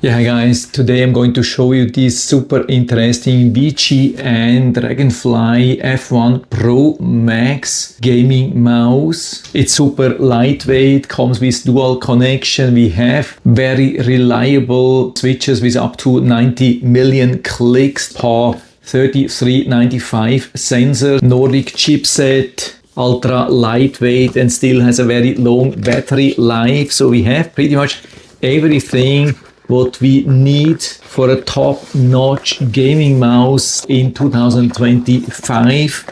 Yeah, hi guys, today I'm going to show you this super interesting VGN Dragonfly F1 Pro Max gaming mouse. It's super lightweight, comes with dual connection. We have very reliable switches with up to 90 million clicks per 3395 sensor, Nordic chipset, ultra lightweight, and still has a very long battery life. So we have pretty much everything what we need for a top-notch gaming mouse in 2025.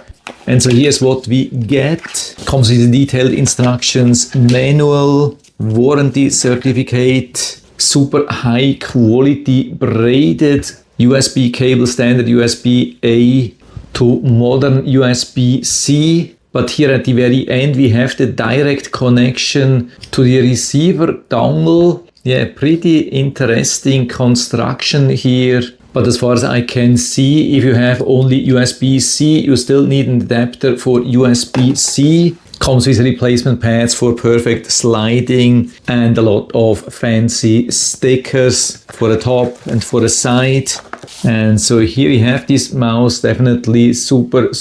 And so here's what we get. Comes with detailed instructions, manual, warranty certificate, super high quality braided USB cable, standard USB-A to modern USB-C. But here at the very end we have the direct connection to the receiver dongle. Yeah, pretty interesting construction here. But as far as I can see, if you have only USB-C, you still need an adapter for USB-C. Comes with replacement pads for perfect sliding and a lot of fancy stickers for the top and for the side. And so here we have this mouse, definitely super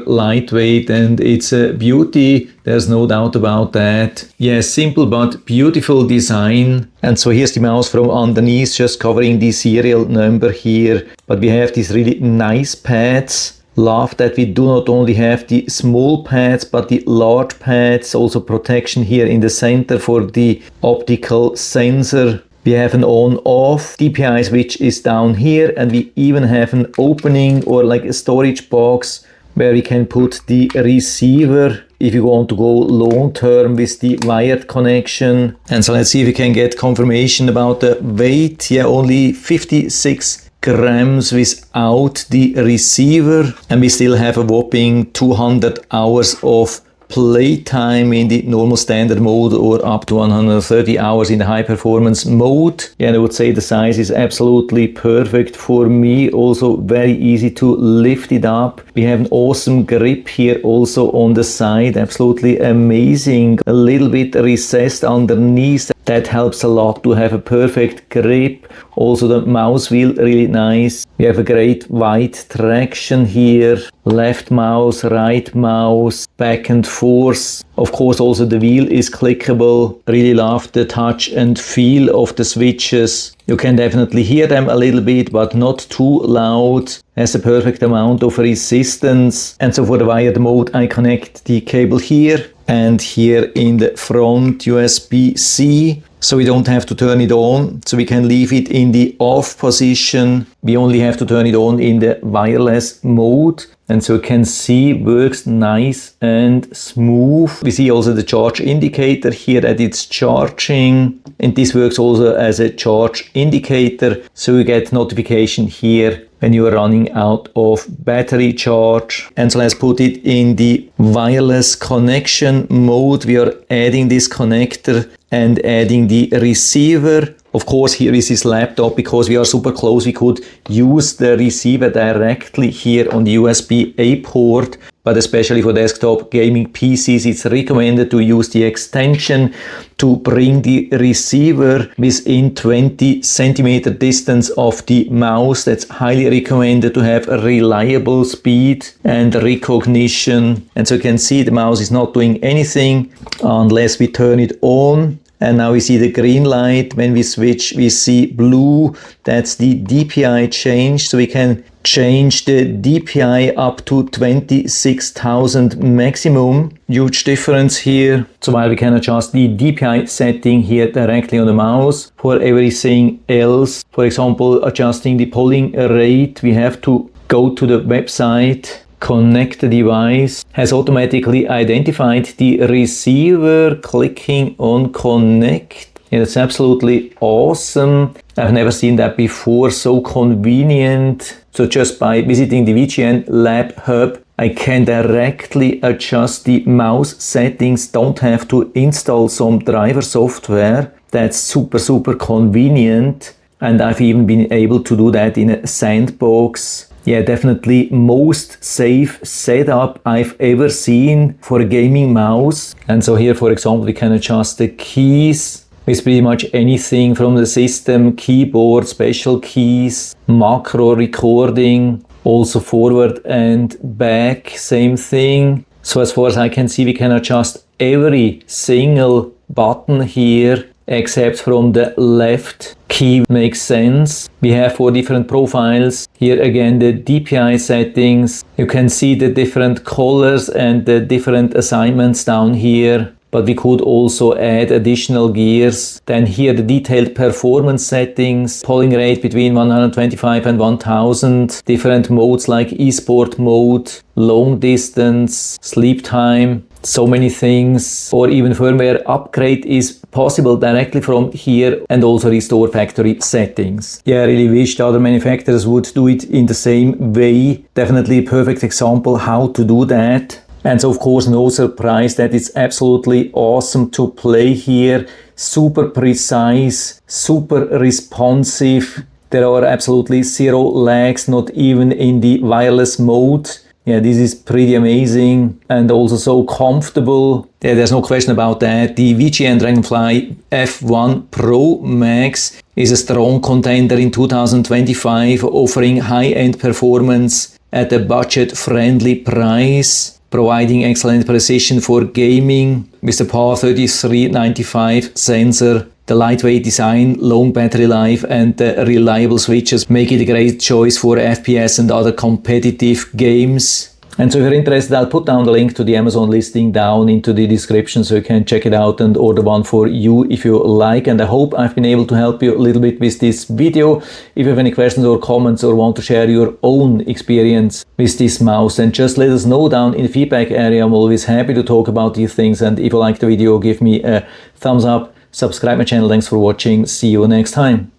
lightweight, and it's a beauty. There's no doubt about that. Yeah, simple but beautiful design. And so here's the mouse from underneath, just covering the serial number here. But we have these really nice pads. Love that we do not only have the small pads but the large pads, also protection here in the center for the optical sensor. We have an on-off DPI switch is down here, and we even have an opening or like a storage box where we can put the receiver if you want to go long term with the wired connection. And so let's see if we can get confirmation about the weight. Yeah, only 56 grams without the receiver, and we still have a whopping 200 hours of playtime in the normal standard mode, or up to 130 hours in the high performance mode. Yeah, and I would say the size is absolutely perfect for me. Also very easy to lift it up. We have an awesome grip here also on the side, absolutely amazing. A little bit recessed underneath. That helps a lot to have a perfect grip. Also the mouse wheel, really nice. We have a great wide traction here. Left mouse, right mouse, back and forth. Of course also the wheel is clickable. Really love the touch and feel of the switches. You can definitely hear them a little bit, but not too loud. Has a perfect amount of resistance. And so for the wired mode I connect the cable here and here in the front USB-C. So we don't have to turn it on, so we can leave it in the off position. We only have to turn it on in the wireless mode. And so you can see works nice and smooth. We see also the charge indicator here that it's charging. And this works also as a charge indicator. So you get notification here when you are running out of battery charge. And so let's put it in the wireless connection mode. We are adding this connector and adding the receiver. Of course, here is his laptop, because we are super close. We could use the receiver directly here on the USB-A port, but especially for desktop gaming PCs, it's recommended to use the extension to bring the receiver within 20 centimeter distance of the mouse. That's highly recommended to have a reliable speed and recognition. And so you can see the mouse is not doing anything unless we turn it on. And now we see the green light. When we switch, we see blue. That's the DPI change. So we can change the DPI up to 26,000 maximum. Huge difference here. So while we can adjust the DPI setting here directly on the mouse, for everything else, for example, adjusting the polling rate, we have to go to the website, connect the device, has automatically identified the receiver, clicking on connect. Yeah, that's absolutely awesome. I've never seen that before, so convenient. So just by visiting the VGN Lab Hub, I can directly adjust the mouse settings, don't have to install some driver software. That's super convenient. And I've even been able to do that in a sandbox. Yeah, definitely most safe setup I've ever seen for a gaming mouse. And so here, for example, we can adjust the keys. with pretty much anything from the system, keyboard, special keys, macro recording, also forward and back, same thing. So as far as I can see, we can adjust every single button here except from the left key. Makes sense. We have 4 different profiles. Here again the DPI settings. You can see the different colors and the different assignments down here. But we could also add additional gears. Then here the detailed performance settings, polling rate between 125 and 1000, different modes like esport mode, long distance, sleep time, so many things. Or even firmware upgrade is possible directly from here, and also restore factory settings. Yeah, I really wish the other manufacturers would do it in the same way. Definitely a perfect example how to do that. And so of course no surprise that it's absolutely awesome to play here. Super precise, super responsive. There are absolutely 0 lags, not even in the wireless mode. Yeah, this is pretty amazing, and also so comfortable. Yeah, there's no question about that. The VGN Dragonfly F1 Pro Max is a strong contender in 2025, offering high-end performance at a budget-friendly price, providing excellent precision for gaming with the PAR 3395 sensor. The lightweight design, long battery life and the reliable switches make it a great choice for FPS and other competitive games. And so if you're interested, I'll put down the link to the Amazon listing down into the description so you can check it out and order one for you if you like. And I hope I've been able to help you a little bit with this video. If you have any questions or comments or want to share your own experience with this mouse, then just let us know down in the feedback area. I'm always happy to talk about these things. And if you like the video, give me a thumbs up. Subscribe my channel. Thanks for watching. See you next time.